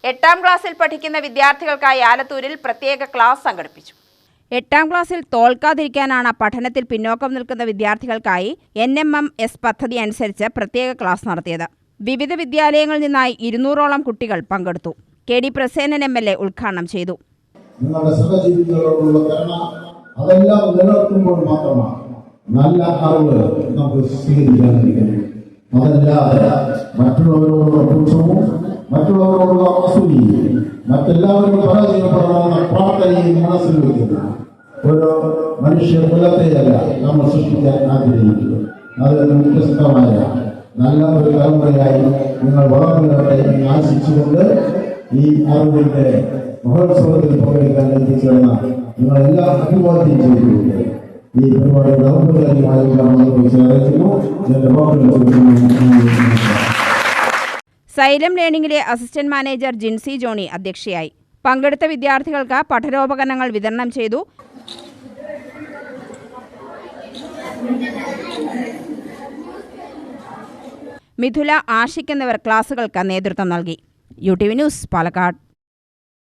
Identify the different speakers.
Speaker 1: 8ാം ക്ലാസ്സിൽ പഠിക്കുന്ന വിദ്യാർത്ഥികൾക്കായി ആലത്തൂരിൽ പ്രത്യേക ക്ലാസ് സംഘടിപ്പിച്ചു. 8ാം ക്ലാസ്സിൽ തോൽക്കാതിരിക്കാനാണ് പഠനത്തിൽ പിന്നോക്കം നിൽക്കുന്ന വിദ്യാർത്ഥികൾക്കായി NMMS പദ്ധതി അനുസരിച്ച് പ്രത്യേക ക്ലാസ് നടത്തിയത്. വിവിധ വിദ്യാലയങ്ങളിൽ നിന്നായി 200ഓളം കുട്ടികൾ പങ്കെടുത്തു. KD പ്രസേനൻ MLA ഉദ്ഘാടനം ചെയ്തു.
Speaker 2: നിങ്ങളുടെ സഹജീവികളോടുള്ള കരുണ അതെല്ലാം നിലനിർത്തുമ്പോൾ മാത്രമാണ് നല്ല അറിവ് നമുക്ക് സ്വീകരിക്കാൻ കഴിയും. അതല്ലാതെ മറ്റുള്ളവരോടുള്ള പുച്ഛവും മറ്റുള്ളവരോടുള്ള അസൂയയും മറ്റെല്ലാവരും പരാജയപ്പെടണമെന്ന പ്രാർത്ഥനയും മനസ്സിൽ വയ്ക്കുന്ന ഒരു മനുഷ്യ കുലത്തെയല്ല നമ്മൾ സൃഷ്ടിക്കാൻ ആഗ്രഹിക്കുക. അതിൽ വ്യത്യസ്തമായ നല്ല ഒരു തലമുറയായി നിങ്ങൾ വളർന്നു വരട്ടെ എന്ന് ആശിച്ചുകൊണ്ട് ഈ അറിവിന്റെ മഹോത്സവത്തിൽ പങ്കെടുക്കാൻ എത്തിച്ചേർന്ന നിങ്ങളെല്ലാം അഭിവാദ്യം ചെയ്തുകൊണ്ട് ഈ പരിപാടിയുടെ ഔപചാരികമായ അറിയിക്കുന്നു. എന്റെ വാക്കുകൾ
Speaker 1: സൈലം ലേണിംഗിലെ അസിസ്റ്റന്റ് മാനേജർ ജിൻസി ജോണി അധ്യക്ഷയായി. പങ്കെടുത്ത വിദ്യാർത്ഥികൾക്ക് പഠനോപകരണങ്ങൾ വിതരണം ചെയ്തു. മിഥുല, ആഷിക് എന്നിവർ ക്ലാസുകൾക്ക് നേതൃത്വം നൽകി. UTV news, Palakkad.